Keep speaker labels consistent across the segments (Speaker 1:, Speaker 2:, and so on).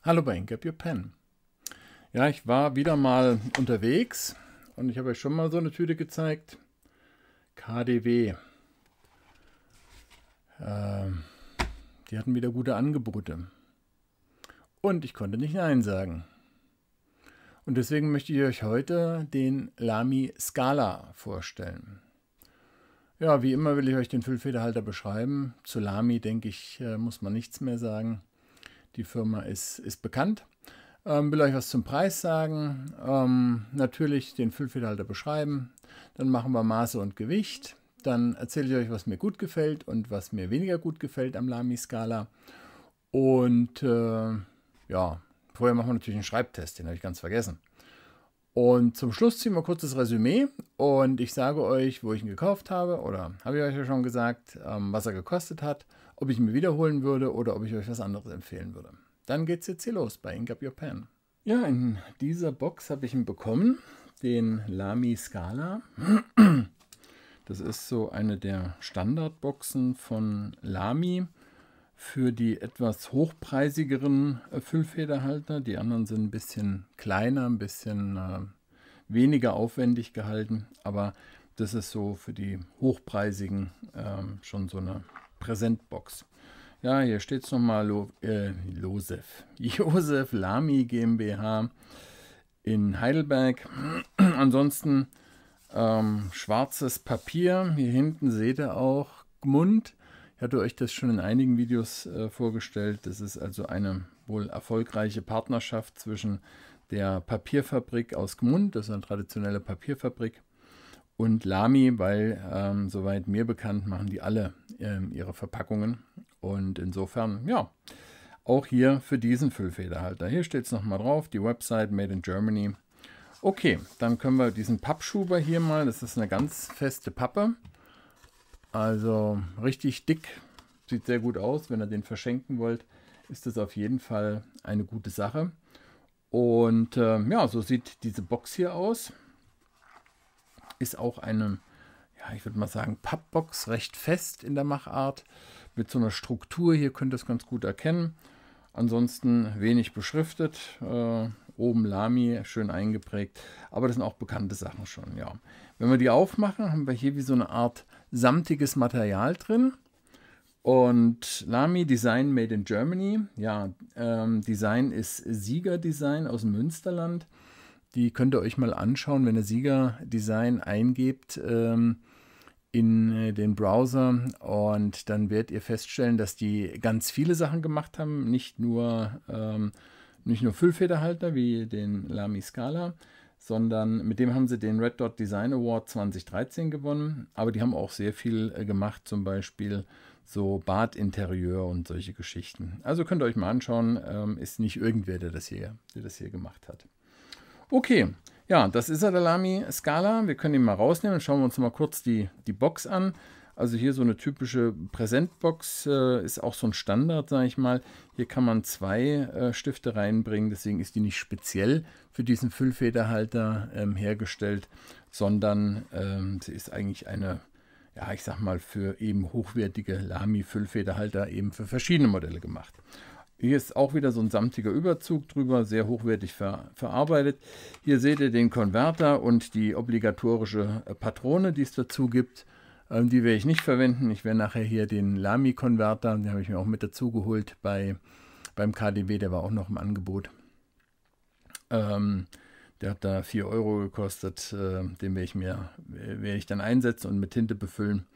Speaker 1: Hallo bei Ink Up Your Pen. Ja, ich war wieder mal unterwegs und ich habe euch schon mal so eine Tüte gezeigt. KaDeWe. Die hatten wieder gute Angebote. Und ich konnte nicht Nein sagen. Und deswegen möchte ich euch heute den Lamy Scala vorstellen. Ja, wie immer will ich euch den Füllfederhalter beschreiben. Zu Lamy, denke ich, muss man nichts mehr sagen. Die Firma ist bekannt. Will euch was zum Preis sagen. Natürlich den Füllfederhalter beschreiben. Dann machen wir Maße und Gewicht. Dann erzähle ich euch, was mir gut gefällt und was mir weniger gut gefällt am Lamy Scala. Und ja, vorher machen wir natürlich einen Schreibtest, den habe ich ganz vergessen. Und zum Schluss ziehen wir kurz das Resümee und ich sage euch, wo ich ihn gekauft habe, oder habe ich euch ja schon gesagt, was er gekostet hat, ob ich ihn mir wiederholen würde oder ob ich euch was anderes empfehlen würde. Dann geht's jetzt hier los bei Ink Up Your Pen. Ja, in dieser Box habe ich ihn bekommen, den Lamy Scala. Das ist so eine der Standardboxen von Lamy für die etwas hochpreisigeren Füllfederhalter. Die anderen sind ein bisschen kleiner, ein bisschen weniger aufwendig gehalten, aber das ist so für die hochpreisigen schon so eine Präsentbox. Ja, hier steht es nochmal Josef Lamy GmbH in Heidelberg. Ansonsten schwarzes Papier. Hier hinten seht ihr auch Gmund. Ich hatte euch das schon in einigen Videos vorgestellt. Das ist also eine wohl erfolgreiche Partnerschaft zwischen der Papierfabrik aus Gmund, das ist eine traditionelle Papierfabrik, und Lamy, weil soweit mir bekannt, machen die alle ihre Verpackungen. Und insofern, ja, auch hier für diesen Füllfederhalter. Hier steht es nochmal drauf, die Website Made in Germany. Okay, dann können wir diesen Pappschuber hier mal, das ist eine ganz feste Pappe. Also richtig dick, sieht sehr gut aus. Wenn ihr den verschenken wollt, ist das auf jeden Fall eine gute Sache. Und ja, so sieht diese Box hier aus. Ist auch eine, ja, ich würde mal sagen, Pappbox, recht fest in der Machart, mit so einer Struktur. Hier könnt ihr es ganz gut erkennen. Ansonsten wenig beschriftet. Oben Lamy, schön eingeprägt. Aber das sind auch bekannte Sachen schon, ja. Wenn wir die aufmachen, haben wir hier wie so eine Art samtiges Material drin. Und Lamy Design Made in Germany. Ja, Design ist Sieger Design aus dem Münsterland. Die könnt ihr euch mal anschauen, wenn ihr Sieger Design eingebt in den Browser. Und dann werdet ihr feststellen, dass die ganz viele Sachen gemacht haben. Nicht nur Füllfederhalter wie den Lamy Scala, sondern mit dem haben sie den Red Dot Design Award 2013 gewonnen. Aber die haben auch sehr viel gemacht, zum Beispiel so Badinterieur und solche Geschichten. Also könnt ihr euch mal anschauen, ist nicht irgendwer, der das hier gemacht hat. Okay, ja, das ist er, der Lamy Scala. Wir können ihn mal rausnehmen. Schauen wir uns mal kurz die Box an. Also hier so eine typische Präsentbox, ist auch so ein Standard, sage ich mal. Hier kann man zwei Stifte reinbringen, deswegen ist die nicht speziell für diesen Füllfederhalter hergestellt, sondern sie ist eigentlich eine, ja, ich sag mal, für eben hochwertige Lamy-Füllfederhalter eben für verschiedene Modelle gemacht. Hier ist auch wieder so ein samtiger Überzug drüber, sehr hochwertig verarbeitet. Hier seht ihr den Konverter und die obligatorische Patrone, die es dazu gibt. Die werde ich nicht verwenden. Ich werde nachher hier den Lamy-Konverter, den habe ich mir auch mit dazu geholt beim KaDeWe, der war auch noch im Angebot. Der hat da 4 € gekostet. Den werde ich dann einsetzen und mit Tinte befüllen.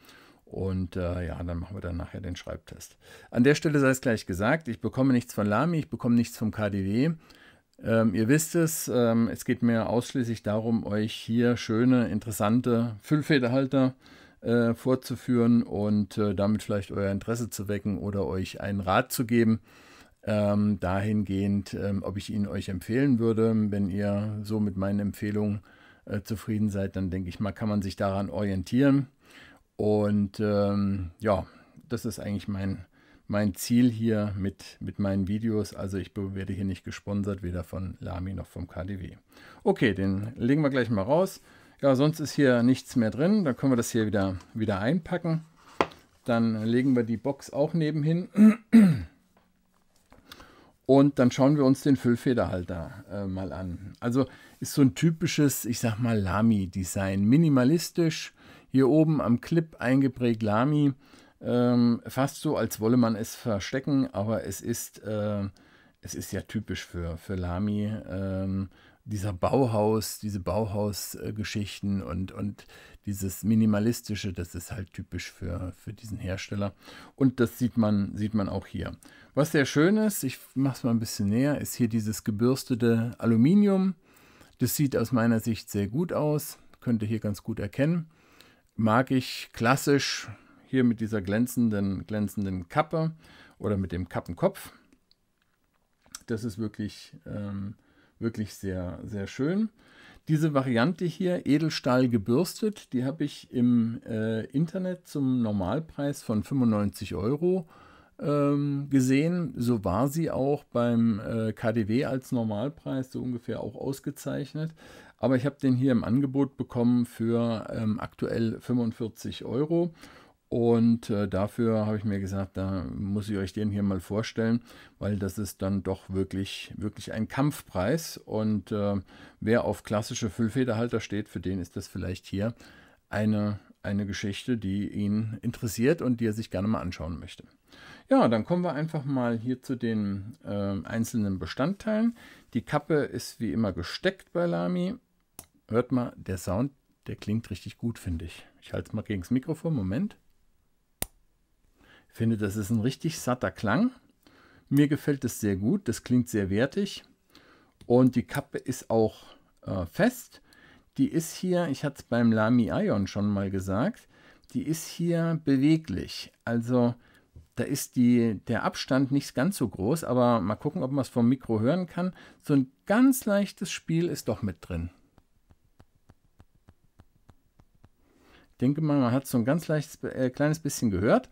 Speaker 1: Und ja, dann machen wir dann nachher den Schreibtest. An der Stelle sei es gleich gesagt, ich bekomme nichts von Lamy, ich bekomme nichts vom KaDeWe. Ihr wisst es geht mir ausschließlich darum, euch hier schöne, interessante Füllfederhalter vorzuführen und damit vielleicht euer Interesse zu wecken oder euch einen Rat zu geben, dahingehend, ob ich ihn euch empfehlen würde. Wenn ihr so mit meinen Empfehlungen zufrieden seid, dann denke ich mal, kann man sich daran orientieren. Und ja, das ist eigentlich mein Ziel hier mit meinen Videos. Also ich werde hier nicht gesponsert, weder von Lamy noch vom KaDeWe. Okay, den legen wir gleich mal raus. Ja, sonst ist hier nichts mehr drin. Dann können wir das hier wieder einpacken. Dann legen wir die Box auch nebenhin. Und dann schauen wir uns den Füllfederhalter mal an. Also ist so ein typisches, ich sag mal, Lamy-Design. Minimalistisch, hier oben am Clip eingeprägt Lamy. Fast so, als wolle man es verstecken, aber es ist ja typisch für Lamy. Diese Bauhaus-Geschichten und dieses Minimalistische, das ist halt typisch für diesen Hersteller. Und das sieht man auch hier. Was sehr schön ist, ich mache es mal ein bisschen näher, ist hier dieses gebürstete Aluminium. Das sieht aus meiner Sicht sehr gut aus, könnt ihr hier ganz gut erkennen. Mag ich klassisch hier mit dieser glänzenden Kappe oder mit dem Kappenkopf. Das ist wirklich sehr, sehr schön. Diese Variante hier, Edelstahl gebürstet, die habe ich im Internet zum Normalpreis von 95 € gesehen. So war sie auch beim KaDeWe als Normalpreis so ungefähr auch ausgezeichnet. Aber ich habe den hier im Angebot bekommen für aktuell 45 €. Und dafür habe ich mir gesagt, da muss ich euch den hier mal vorstellen, weil das ist dann doch wirklich ein Kampfpreis. Und wer auf klassische Füllfederhalter steht, für den ist das vielleicht hier eine Geschichte, die ihn interessiert und die er sich gerne mal anschauen möchte. Ja, dann kommen wir einfach mal hier zu den einzelnen Bestandteilen. Die Kappe ist wie immer gesteckt bei Lamy. Hört mal, der Sound, der klingt richtig gut, finde ich. Ich halte es mal gegen das Mikrofon, Moment. Ich finde, das ist ein richtig satter Klang. Mir gefällt es sehr gut, das klingt sehr wertig. Und die Kappe ist auch fest. Die ist hier, ich hatte es beim Lamy Ion schon mal gesagt, die ist hier beweglich. Also da ist der Abstand nicht ganz so groß, aber mal gucken, ob man es vom Mikro hören kann. So ein ganz leichtes Spiel ist doch mit drin. Ich denke mal, man hat so ein ganz leichtes, kleines bisschen gehört.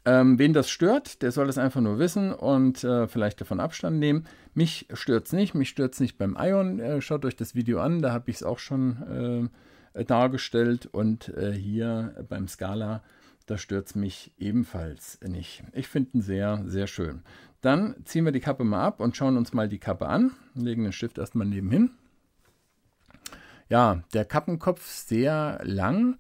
Speaker 1: Wen das stört, der soll das einfach nur wissen und vielleicht davon Abstand nehmen. Mich stört es nicht beim Ion. Schaut euch das Video an, da habe ich es auch schon dargestellt. Und hier beim Scala, da stört es mich ebenfalls nicht. Ich finde ihn sehr, sehr schön. Dann ziehen wir die Kappe mal ab und schauen uns mal die Kappe an. Legen den Stift erstmal nebenhin. Ja, der Kappenkopf sehr lang.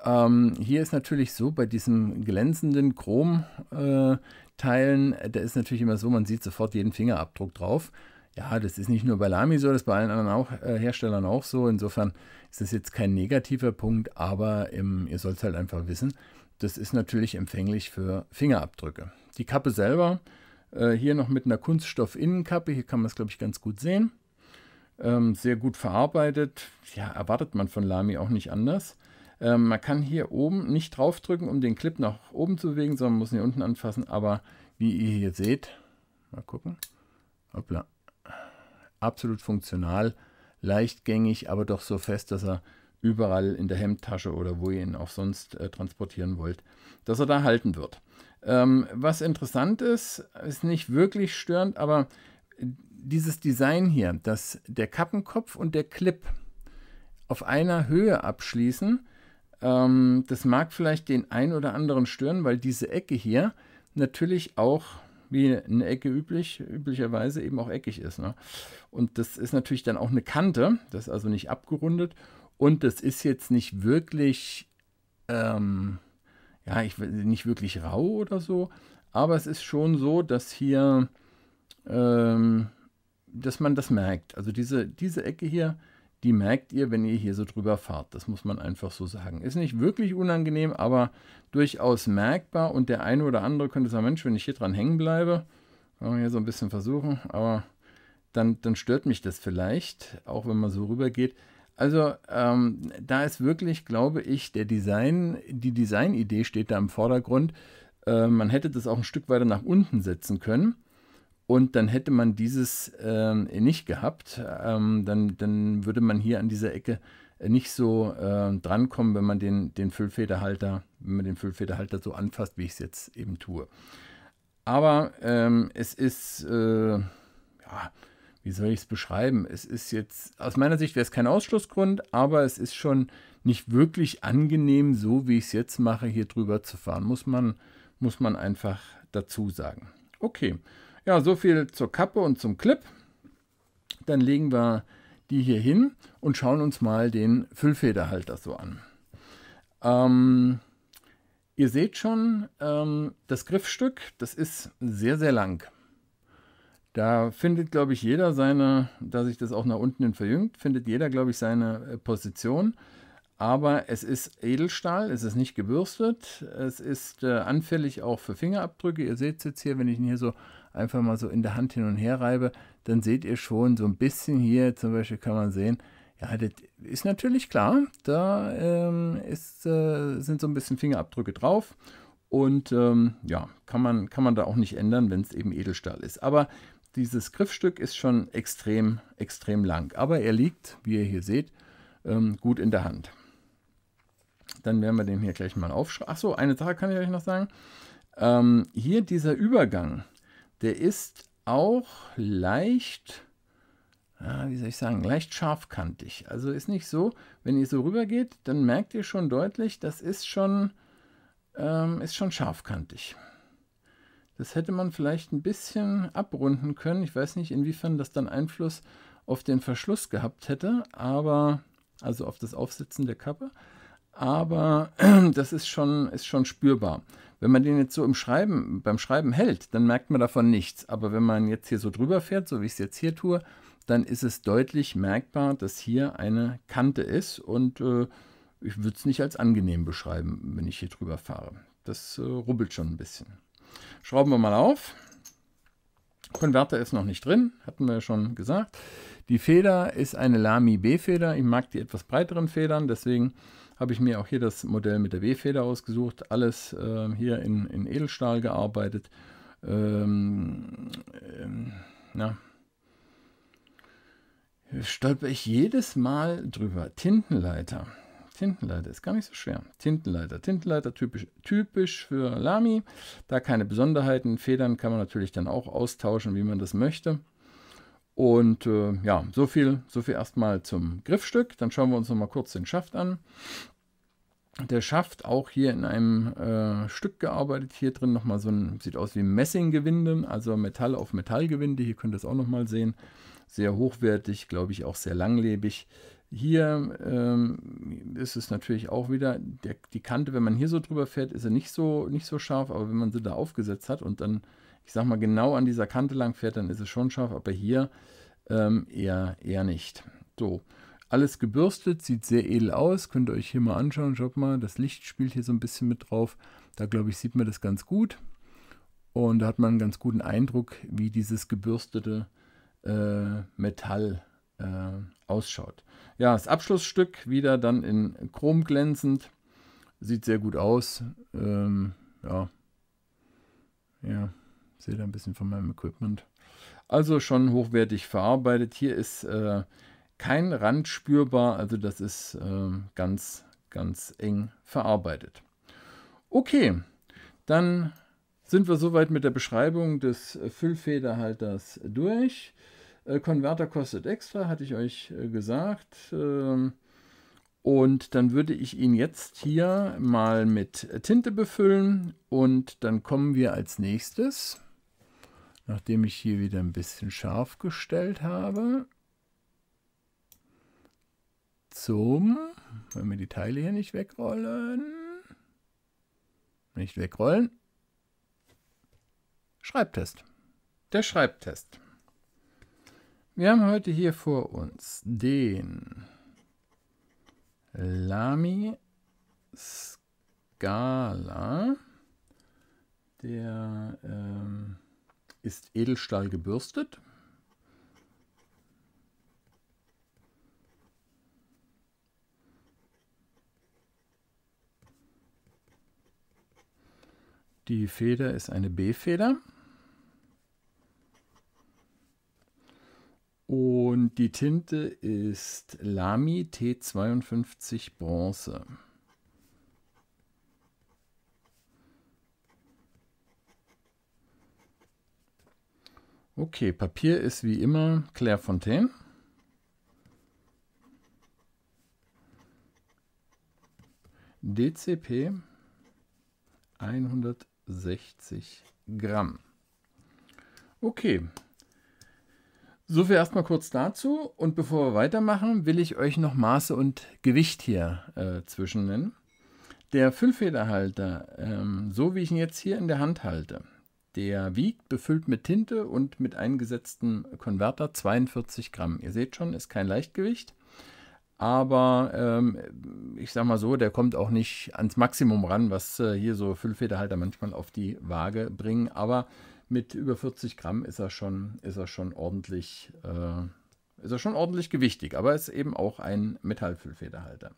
Speaker 1: Hier ist natürlich so, bei diesen glänzenden Chromteilen, da ist natürlich immer so, man sieht sofort jeden Fingerabdruck drauf. Ja, das ist nicht nur bei Lamy so, das ist bei allen anderen Herstellern auch so. Insofern ist das jetzt kein negativer Punkt, aber ihr sollt es halt einfach wissen, das ist natürlich empfänglich für Fingerabdrücke. Die Kappe selber, hier noch mit einer Kunststoff-Innenkappe, hier kann man es, glaube ich, ganz gut sehen. Sehr gut verarbeitet, ja, erwartet man von Lamy auch nicht anders. Man kann hier oben nicht draufdrücken, um den Clip nach oben zu bewegen, sondern muss ihn hier unten anfassen. Aber wie ihr hier seht, mal gucken, hoppla, absolut funktional, leichtgängig, aber doch so fest, dass er überall in der Hemdtasche oder wo ihr ihn auch sonst transportieren wollt, dass er da halten wird. Was interessant ist nicht wirklich störend, aber dieses Design hier, dass der Kappenkopf und der Clip auf einer Höhe abschließen, das mag vielleicht den einen oder anderen stören, weil diese Ecke hier natürlich auch, wie eine Ecke üblicherweise eben auch eckig ist. Ne? Und das ist natürlich dann auch eine Kante, das ist also nicht abgerundet. Und das ist jetzt nicht wirklich, nicht wirklich rau oder so, aber es ist schon so, dass hier, dass man das merkt. Also diese Ecke hier, die merkt ihr, wenn ihr hier so drüber fahrt. Das muss man einfach so sagen. Ist nicht wirklich unangenehm, aber durchaus merkbar. Und der eine oder andere könnte sagen, Mensch, wenn ich hier dran hängen bleibe, kann man hier so ein bisschen versuchen, aber dann stört mich das vielleicht, auch wenn man so rüber geht. Also da ist wirklich, glaube ich, die Designidee steht da im Vordergrund. Man hätte das auch ein Stück weiter nach unten setzen können. Und dann hätte man dieses nicht gehabt, dann würde man hier an dieser Ecke nicht so drankommen, wenn man den Füllfederhalter so anfasst, wie ich es jetzt eben tue. Aber es ist, wie soll ich es beschreiben? Es ist jetzt, aus meiner Sicht wäre es kein Ausschlussgrund, aber es ist schon nicht wirklich angenehm, so wie ich es jetzt mache, hier drüber zu fahren. Muss man einfach dazu sagen. Okay. Ja, so viel zur Kappe und zum Clip. Dann legen wir die hier hin und schauen uns mal den Füllfederhalter so an. Ihr seht schon, das Griffstück, das ist sehr, sehr lang. Da findet, glaube ich, jeder seine, da sich das auch nach unten hin verjüngt, findet jeder, glaube ich, seine Position. Aber es ist Edelstahl, es ist nicht gebürstet, es ist anfällig auch für Fingerabdrücke. Ihr seht es jetzt hier, wenn ich ihn hier so einfach mal so in der Hand hin und her reibe, dann seht ihr schon so ein bisschen hier, zum Beispiel kann man sehen, ja, das ist natürlich klar, da sind so ein bisschen Fingerabdrücke drauf und ja, kann man da auch nicht ändern, wenn es eben Edelstahl ist. Aber dieses Griffstück ist schon extrem, extrem lang, aber er liegt, wie ihr hier seht, gut in der Hand. Dann werden wir den hier gleich mal aufschreiben. Achso, eine Sache kann ich euch noch sagen. Hier dieser Übergang, der ist auch leicht, wie soll ich sagen, leicht scharfkantig. Also ist nicht so, wenn ihr so rüber geht, dann merkt ihr schon deutlich, das ist schon scharfkantig. Das hätte man vielleicht ein bisschen abrunden können. Ich weiß nicht, inwiefern das dann Einfluss auf den Verschluss gehabt hätte, aber also auf das Aufsitzen der Kappe. Aber das ist schon spürbar. Wenn man den jetzt so beim Schreiben hält, dann merkt man davon nichts. Aber wenn man jetzt hier so drüber fährt, so wie ich es jetzt hier tue, dann ist es deutlich merkbar, dass hier eine Kante ist. Und ich würde es nicht als angenehm beschreiben, wenn ich hier drüber fahre. Das rubbelt schon ein bisschen. Schrauben wir mal auf. Konverter ist noch nicht drin, hatten wir ja schon gesagt. Die Feder ist eine Lamy B-Feder. Ich mag die etwas breiteren Federn, deswegen habe ich mir auch hier das Modell mit der B-Feder ausgesucht. Alles hier in Edelstahl gearbeitet. Stolper ich jedes Mal drüber. Tintenleiter. Tintenleiter ist gar nicht so schwer. Tintenleiter typisch für Lamy. Da keine Besonderheiten. Federn kann man natürlich dann auch austauschen, wie man das möchte. Und ja, so viel erstmal zum Griffstück. Dann schauen wir uns noch mal kurz den Schaft an. Der Schaft auch hier in einem Stück gearbeitet. Hier drin nochmal so ein, sieht aus wie ein Messinggewinde, also Metall auf Metallgewinde. Hier könnt ihr es auch nochmal sehen. Sehr hochwertig, glaube ich auch sehr langlebig. Hier ist es natürlich auch wieder, die Kante, wenn man hier so drüber fährt, ist sie nicht so scharf, aber wenn man sie da aufgesetzt hat und dann, ich sag mal, genau an dieser Kante lang fährt, dann ist es schon scharf, aber hier eher nicht. So, alles gebürstet, sieht sehr edel aus, könnt ihr euch hier mal anschauen, schaut mal, das Licht spielt hier so ein bisschen mit drauf, da glaube ich, sieht man das ganz gut und da hat man einen ganz guten Eindruck, wie dieses gebürstete Metall ausschaut. Ja, das Abschlussstück wieder dann in Chrom glänzend, sieht sehr gut aus, ja, seht ihr ein bisschen von meinem Equipment. Also schon hochwertig verarbeitet. Hier ist kein Rand spürbar, also das ist ganz, ganz eng verarbeitet. Okay, dann sind wir soweit mit der Beschreibung des Füllfederhalters durch. Konverter kostet extra, hatte ich euch gesagt. Und dann würde ich ihn jetzt hier mal mit Tinte befüllen und dann kommen wir als nächstes, nachdem ich hier wieder ein bisschen scharf gestellt habe, wenn wir die Teile hier nicht wegrollen, Schreibtest. Der Schreibtest. Wir haben heute hier vor uns den Lamy Scala. Der ist Edelstahl gebürstet. Die Feder ist eine B-Feder. Und die Tinte ist Lamy T52 Bronze. Okay, Papier ist wie immer Clairefontaine. DCP 160 Gramm. Okay, soviel erstmal kurz dazu. Und bevor wir weitermachen, will ich euch noch Maße und Gewicht hier zwischen nennen. Der Füllfederhalter, so wie ich ihn jetzt hier in der Hand halte, der wiegt, befüllt mit Tinte und mit eingesetztem Konverter 42 Gramm. Ihr seht schon, ist kein Leichtgewicht. Aber ich sag mal so, der kommt auch nicht ans Maximum ran, was hier so Füllfederhalter manchmal auf die Waage bringen. Aber mit über 40 Gramm ist er schon ordentlich, gewichtig. Aber ist eben auch ein Metallfüllfederhalter.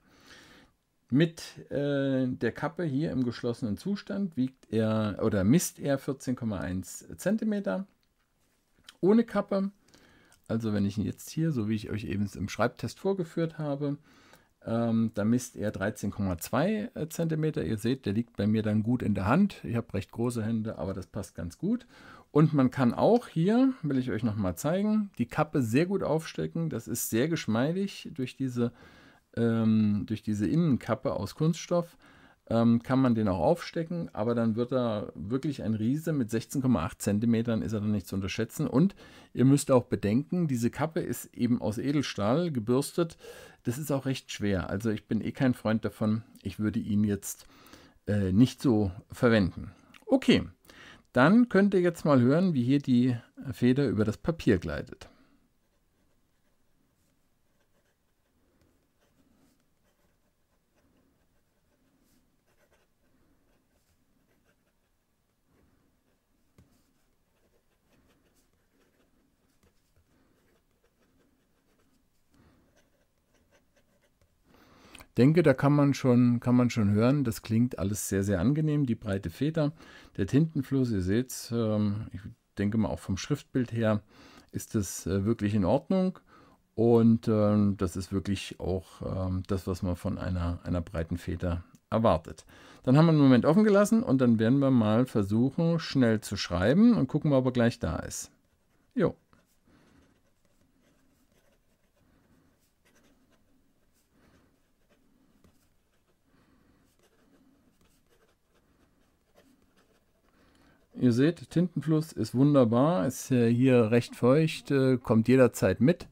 Speaker 1: Mit der Kappe hier im geschlossenen Zustand misst er 14,1 cm. Ohne Kappe, also wenn ich ihn jetzt hier, so wie ich euch eben im Schreibtest vorgeführt habe, da misst er 13,2 cm. Ihr seht, der liegt bei mir dann gut in der Hand. Ich habe recht große Hände, aber das passt ganz gut. Und man kann auch hier, will ich euch nochmal zeigen, die Kappe sehr gut aufstecken. Das ist sehr geschmeidig durch diese Innenkappe aus Kunststoff. Kann man den auch aufstecken, aber dann wird er wirklich ein Riese. Mit 16,8 cm ist er dann nicht zu unterschätzen. Und ihr müsst auch bedenken, diese Kappe ist eben aus Edelstahl gebürstet. Das ist auch recht schwer. Also ich bin kein Freund davon. Ich würde ihn jetzt nicht so verwenden. Okay, dann könnt ihr jetzt mal hören, wie hier die Feder über das Papier gleitet. Denke, da kann man schon hören, das klingt alles sehr, sehr angenehm, die breite Feder, der Tintenfluss, ihr seht es, ich denke mal auch vom Schriftbild her ist das wirklich in Ordnung und das ist wirklich auch das, was man von einer breiten Feder erwartet. Dann haben wir einen Moment offen gelassen und dann werden wir mal versuchen, schnell zu schreiben und gucken wir, ob er gleich da ist. Jo. Ihr seht, Tintenfluss ist wunderbar, ist hier recht feucht, kommt jederzeit mit,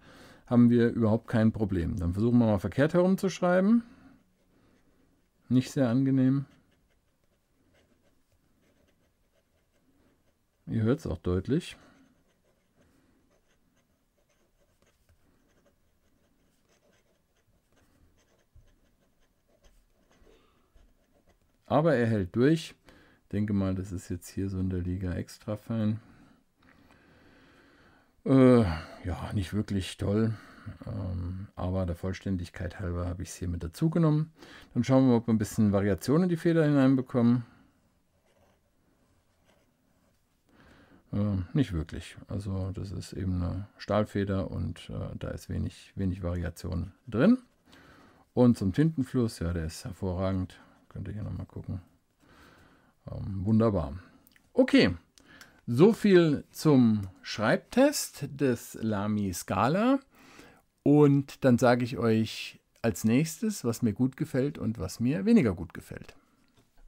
Speaker 1: haben wir überhaupt kein Problem. Dann versuchen wir mal verkehrt herum zu schreiben. Nicht sehr angenehm. Ihr hört es auch deutlich. Aber er hält durch. Ich denke mal, das ist jetzt hier so in der Liga extra fein. Ja, nicht wirklich toll. Aber der Vollständigkeit halber habe ich es hier mit dazu genommen. Dann schauen wir mal, ob wir ein bisschen Variation in die Feder hineinbekommen. Nicht wirklich. Also das ist eben eine Stahlfeder und da ist wenig Variation drin. Und zum Tintenfluss, ja, der ist hervorragend. Könnt ihr hier nochmal gucken. Wunderbar. Okay, so viel zum Schreibtest des Lamy Scala. Und dann sage ich euch als nächstes, was mir gut gefällt und was mir weniger gut gefällt.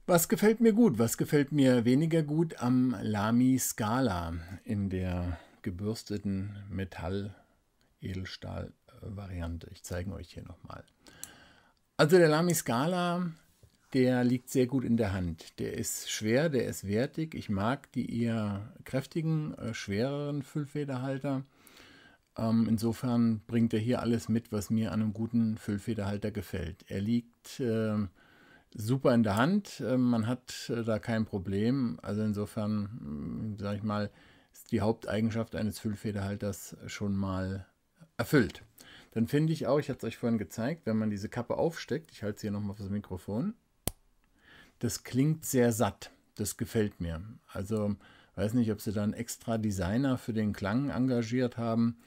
Speaker 1: Was gefällt mir gut, was gefällt mir weniger gut am Lamy Scala in der gebürsteten Metall-Edelstahl-Variante? Ich zeige euch hier nochmal. Also der Lamy Scala, der liegt sehr gut in der Hand. Der ist schwer, der ist wertig. Ich mag die eher kräftigen, schwereren Füllfederhalter. Insofern bringt er hier alles mit, was mir an einem guten Füllfederhalter gefällt. Er liegt super in der Hand, man hat da kein Problem. Also insofern, sage ich mal, ist die Haupteigenschaft eines Füllfederhalters schon mal erfüllt. Dann finde ich auch, ich hatte es euch vorhin gezeigt, wenn man diese Kappe aufsteckt, ich halte sie hier nochmal auf das Mikrofon, das klingt sehr satt, das gefällt mir. Also weiß nicht, ob sie da einen extra Designer für den Klang engagiert haben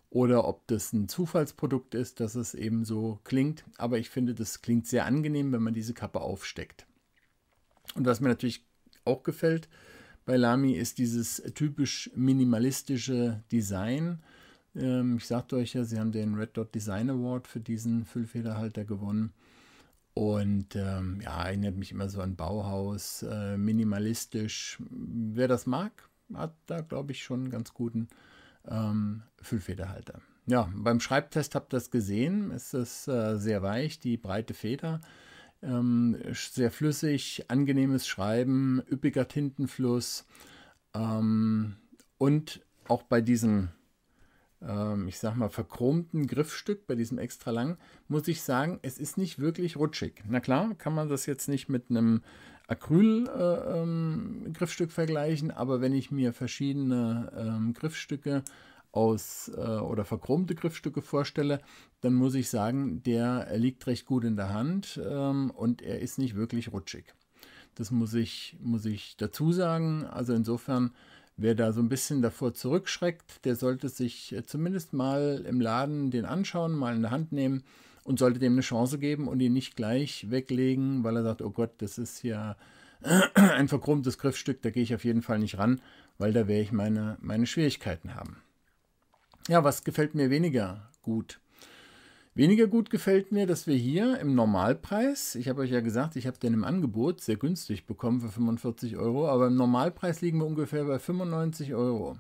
Speaker 1: oder ob das ein Zufallsprodukt ist, dass es eben so klingt. Aber ich finde, das klingt sehr angenehm, wenn man diese Kappe aufsteckt. Und was mir natürlich auch gefällt bei Lamy ist dieses typisch minimalistische Design. Ich sagte euch ja, sie haben den Red Dot Design Award für diesen Füllfederhalter gewonnen. Und ja, erinnert mich immer so an Bauhaus, minimalistisch. Wer das mag, hat da, glaube ich, schon einen ganz guten Füllfederhalter. Ja, beim Schreibtest habt ihr das gesehen. Es ist sehr weich, die breite Feder. Sehr flüssig, angenehmes Schreiben, üppiger Tintenfluss. Und auch bei diesem, ich sag mal, verchromten Griffstück, bei diesem extra lang, muss ich sagen, es ist nicht wirklich rutschig. Na klar, kann man das jetzt nicht mit einem Acryl-Griffstück vergleichen, aber wenn ich mir verschiedene Griffstücke oder verchromte Griffstücke vorstelle, dann muss ich sagen, der liegt recht gut in der Hand und er ist nicht wirklich rutschig. Das muss ich dazu sagen. Also insofern, wer da so ein bisschen davor zurückschreckt, der sollte sich zumindest mal im Laden den anschauen, mal in der Hand nehmen und sollte dem eine Chance geben und ihn nicht gleich weglegen, weil er sagt, oh Gott, das ist ja ein verchromtes Griffstück, da gehe ich auf jeden Fall nicht ran, weil da werde ich meine Schwierigkeiten haben. Ja, was gefällt mir weniger gut? Weniger gut gefällt mir, dass wir hier im Normalpreis, ich habe euch ja gesagt, ich habe den im Angebot sehr günstig bekommen für 45 Euro, aber im Normalpreis liegen wir ungefähr bei 95 Euro.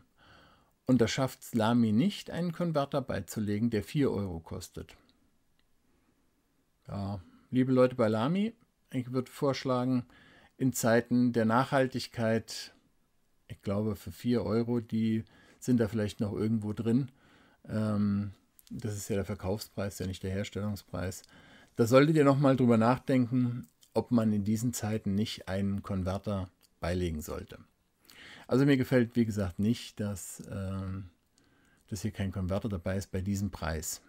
Speaker 1: Und da schafft es Lamy nicht, einen Konverter beizulegen, der 4 Euro kostet. Ja, liebe Leute bei Lamy, ich würde vorschlagen, in Zeiten der Nachhaltigkeit, ich glaube für 4 Euro, die sind da vielleicht noch irgendwo drin. Das ist ja der Verkaufspreis, ja nicht der Herstellungspreis. Da solltet ihr nochmal drüber nachdenken, ob man in diesen Zeiten nicht einen Konverter beilegen sollte. Also mir gefällt, wie gesagt, nicht, dass hier kein Konverter dabei ist bei diesem Preis.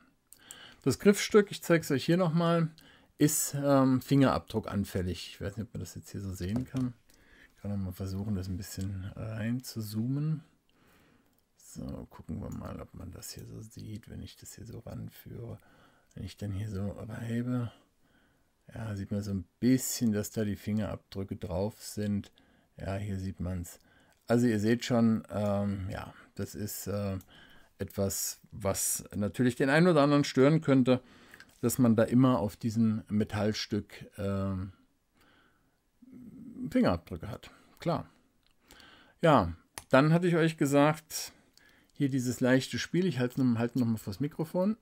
Speaker 1: Das Griffstück, ich zeige es euch hier nochmal, ist fingerabdruckanfällig. Ich weiß nicht, ob man das jetzt hier so sehen kann. Ich kann mal versuchen, das ein bisschen rein zu zoomen. So, gucken wir mal, ob man das hier so sieht, wenn ich das hier so ranführe. Wenn ich dann hier so reibe, ja, sieht man so ein bisschen, dass da die Fingerabdrücke drauf sind. Ja, hier sieht man es. Also ihr seht schon, ja, das ist etwas, was natürlich den einen oder anderen stören könnte, dass man da immer auf diesem Metallstück Fingerabdrücke hat. Klar. Ja, dann hatte ich euch gesagt, hier dieses leichte Spiel. Ich halte noch mal vors Mikrofon.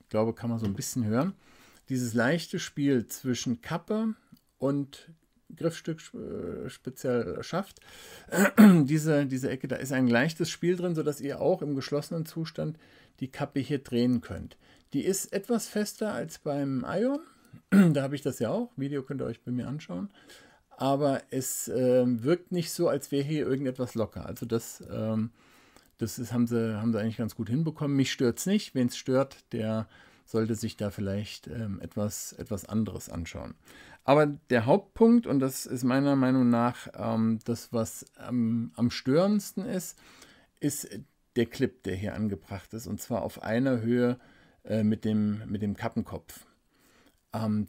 Speaker 1: Ich glaube, kann man so ein bisschen hören. Dieses leichte Spiel zwischen Kappe und Griffstück speziell Schaft. Diese Ecke, da ist ein leichtes Spiel drin, sodass ihr auch im geschlossenen Zustand die Kappe hier drehen könnt. Die ist etwas fester als beim Ion. Da habe ich das ja auch. Video könnt ihr euch bei mir anschauen. Aber es wirkt nicht so, als wäre hier irgendetwas locker. Also das haben sie eigentlich ganz gut hinbekommen. Mich stört es nicht. Wen es stört, der sollte sich da vielleicht etwas anderes anschauen. Aber der Hauptpunkt, und das ist meiner Meinung nach das, was am störendsten ist der Clip, der hier angebracht ist. Und zwar auf einer Höhe mit dem Kappenkopf.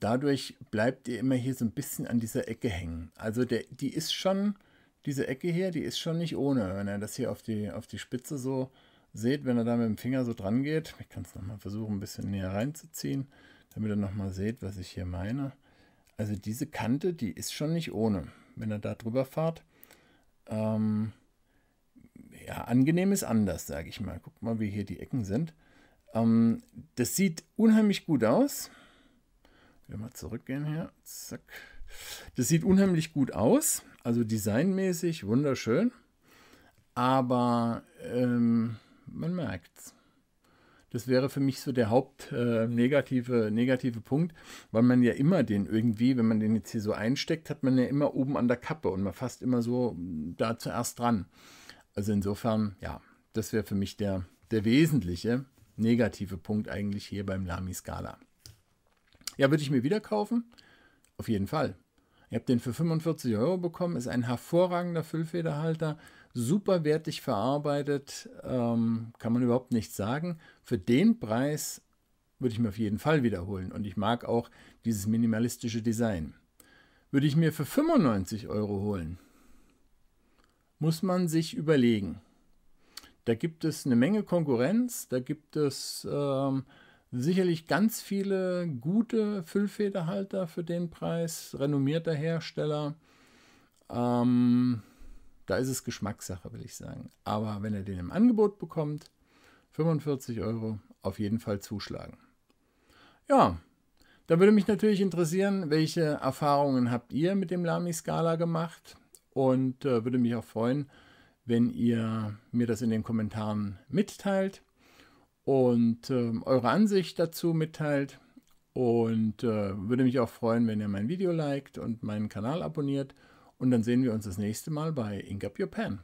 Speaker 1: Dadurch bleibt ihr immer hier so ein bisschen an dieser Ecke hängen. Also die ist schon, diese Ecke hier, die ist schon nicht ohne. Wenn ihr das hier auf die Spitze so seht, wenn ihr da mit dem Finger so dran geht, ich kann es nochmal versuchen, ein bisschen näher reinzuziehen, damit ihr nochmal seht, was ich hier meine. Also diese Kante, die ist schon nicht ohne. Wenn ihr da drüber fahrt, ja, angenehm ist anders, sage ich mal. Guckt mal, wie hier die Ecken sind. Das sieht unheimlich gut aus. Wenn wir mal zurückgehen hier, zack. Das sieht unheimlich gut aus, also designmäßig wunderschön, aber man merkt's. Das wäre für mich so der negative Punkt, weil man ja immer den irgendwie, wenn man den jetzt hier so einsteckt, hat man ja immer oben an der Kappe und man fasst immer so da zuerst dran. Also insofern, ja, das wäre für mich der wesentliche negative Punkt eigentlich hier beim Lamy Scala. Ja, würde ich mir wieder kaufen? Auf jeden Fall. Ihr habt den für 45 Euro bekommen, ist ein hervorragender Füllfederhalter, super wertig verarbeitet, kann man überhaupt nichts sagen. Für den Preis würde ich mir auf jeden Fall wiederholen und ich mag auch dieses minimalistische Design. Würde ich mir für 95 Euro holen, muss man sich überlegen. Da gibt es eine Menge Konkurrenz, da gibt es sicherlich ganz viele gute Füllfederhalter für den Preis, renommierter Hersteller. Da ist es Geschmackssache, will ich sagen. Aber wenn ihr den im Angebot bekommt, 45 €, auf jeden Fall zuschlagen. Ja, da würde mich natürlich interessieren, welche Erfahrungen habt ihr mit dem Lamy-Scala gemacht? Und würde mich auch freuen, wenn ihr mir das in den Kommentaren mitteilt und eure Ansicht dazu mitteilt. Und würde mich auch freuen, wenn ihr mein Video liked und meinen Kanal abonniert. Und dann sehen wir uns das nächste Mal bei Ink Up Your Pen.